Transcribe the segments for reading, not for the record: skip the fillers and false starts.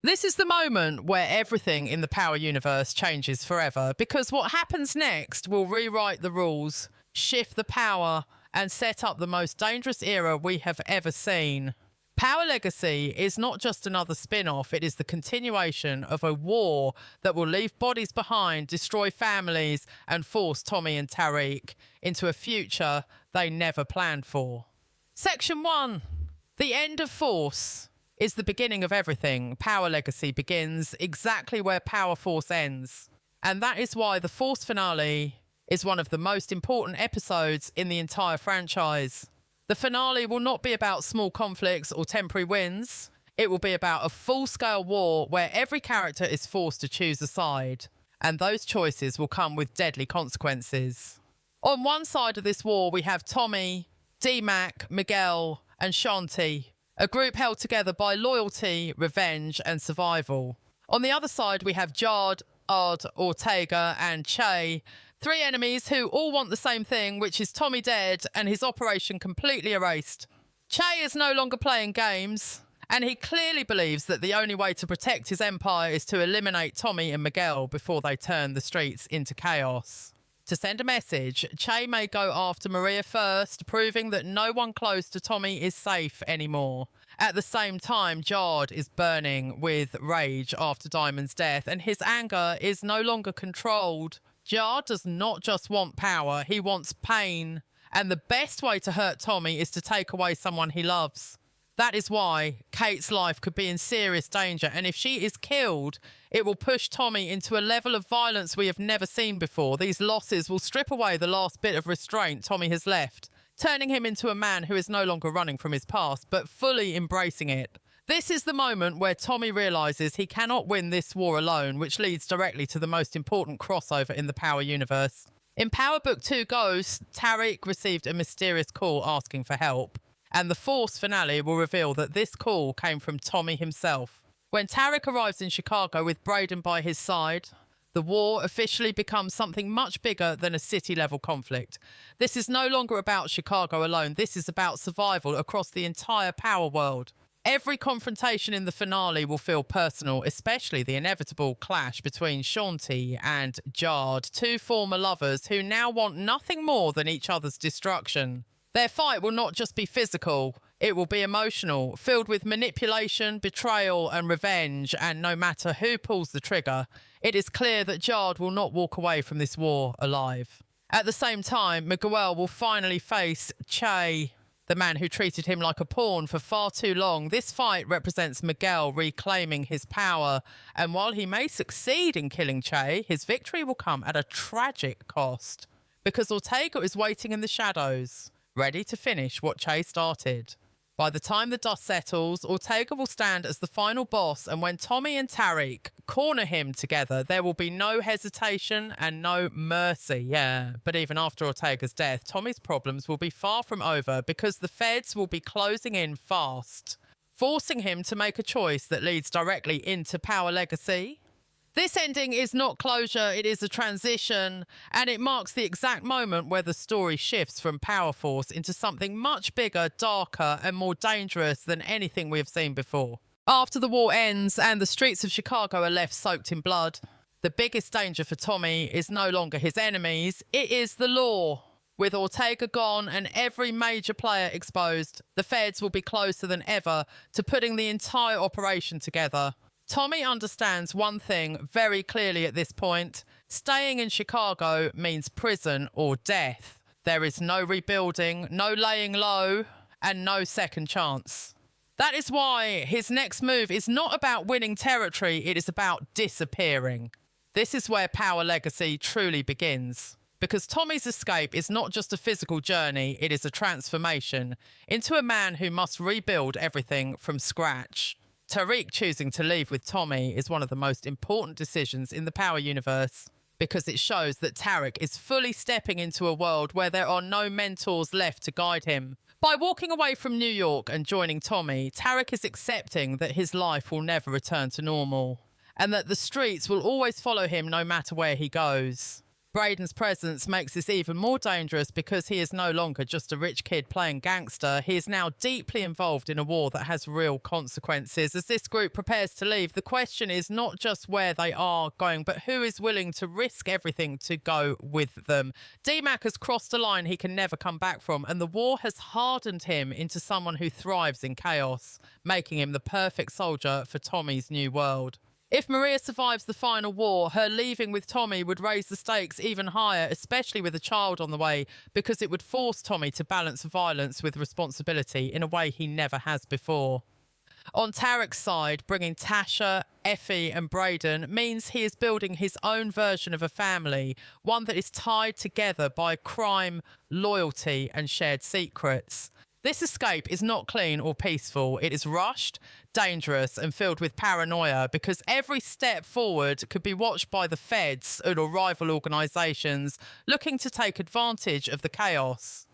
This is the moment where everything in the Power universe changes forever, because what happens next will rewrite the rules, shift the power, and set up the most dangerous era we have ever seen. Power Legacy is not just another spin-off, it is the continuation of a war that will leave bodies behind, destroy families, and force Tommy and Tariq into a future they never planned for. Section 1. The end of Force is the beginning of everything. Power Legacy begins exactly where Power Force ends. And that is why the Force finale is one of the most important episodes in the entire franchise. The finale will not be about small conflicts or temporary wins. It will be about a full-scale war where every character is forced to choose a side. And those choices will come with deadly consequences. On one side of this war, we have Tommy, D-Mac, Miguel, and Shanti, a group held together by loyalty, revenge, and survival. On the other side, we have Jard, Ard, Ortega, and Che, three enemies who all want the same thing, which is Tommy dead and his operation completely erased. Che is no longer playing games, and he clearly believes that the only way to protect his empire is to eliminate Tommy and Miguel before they turn the streets into chaos. To send a message, Che may go after Maria first, proving that no one close to Tommy is safe anymore. At the same time, Jard is burning with rage after Diamond's death, and his anger is no longer controlled. Jard does not just want power, he wants pain. And the best way to hurt Tommy is to take away someone he loves. That is why Kate's life could be in serious danger, and if she is killed, it will push Tommy into a level of violence we have never seen before. These losses will strip away the last bit of restraint Tommy has left, turning him into a man who is no longer running from his past, but fully embracing it. This is the moment where Tommy realises he cannot win this war alone, which leads directly to the most important crossover in the Power universe. In Power Book 2 Ghost, Tariq received a mysterious call asking for help. And the Force finale will reveal that this call came from Tommy himself. When Tariq arrives in Chicago with Brayden by his side, the war officially becomes something much bigger than a city-level conflict. This is no longer about Chicago alone. This is about survival across the entire Power world. Every confrontation in the finale will feel personal, especially the inevitable clash between Shanti and Jard, two former lovers who now want nothing more than each other's destruction. Their fight will not just be physical, it will be emotional, filled with manipulation, betrayal, and revenge, and no matter who pulls the trigger, it is clear that Jard will not walk away from this war alive. At the same time, Miguel will finally face Che, the man who treated him like a pawn for far too long. This fight represents Miguel reclaiming his power, and while he may succeed in killing Che, his victory will come at a tragic cost, because Ortega is waiting in the shadows, ready to finish what Che started. By the time the dust settles, Ortega will stand as the final boss, and when Tommy and Tariq corner him together, there will be no hesitation and no mercy. Yeah, but even after Ortega's death, Tommy's problems will be far from over, because the feds will be closing in fast, forcing him to make a choice that leads directly into Power Legacy. This ending is not closure, it is a transition, and it marks the exact moment where the story shifts from Power Force into something much bigger, darker, and more dangerous than anything we have seen before. After the war ends and the streets of Chicago are left soaked in blood, the biggest danger for Tommy is no longer his enemies, it is the law. With Ortega gone and every major player exposed, the feds will be closer than ever to putting the entire operation together. Tommy understands one thing very clearly at this point. Staying in Chicago means prison or death. There is no rebuilding, no laying low, and no second chance. That is why his next move is not about winning territory, it is about disappearing. This is where Power Legacy truly begins. Because Tommy's escape is not just a physical journey, it is a transformation into a man who must rebuild everything from scratch. Tariq choosing to leave with Tommy is one of the most important decisions in the Power universe, because it shows that Tariq is fully stepping into a world where there are no mentors left to guide him. By walking away from New York and joining Tommy, Tariq is accepting that his life will never return to normal, and that the streets will always follow him no matter where he goes. Braden's presence makes this even more dangerous because he is no longer just a rich kid playing gangster. He is now deeply involved in a war that has real consequences. As this group prepares to leave, the question is not just where they are going, but who is willing to risk everything to go with them. D-Mac has crossed a line he can never come back from, and the war has hardened him into someone who thrives in chaos, making him the perfect soldier for Tommy's new world. If Maria survives the final war, her leaving with Tommy would raise the stakes even higher, especially with a child on the way, because it would force Tommy to balance violence with responsibility in a way he never has before. On Tarek's side, bringing Tasha, Effie and Braden means he is building his own version of a family, one that is tied together by crime, loyalty and shared secrets. This escape is not clean or peaceful. It is rushed, dangerous and filled with paranoia because every step forward could be watched by the feds or rival organisations looking to take advantage of the chaos.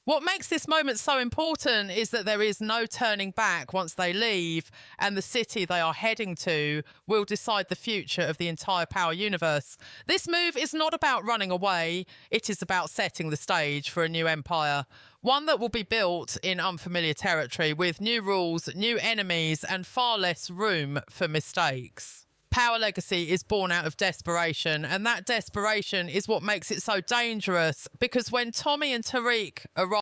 What makes this moment so important is that there is no turning back once they leave, and the city they are heading to will decide the future of the entire Power universe. This move is not about running away, it is about setting the stage for a new empire. One that will be built in unfamiliar territory with new rules, new enemies, and far less room for mistakes. Power Legacy is born out of desperation, and that desperation is what makes it so dangerous, because when Tommy and Tariq arrive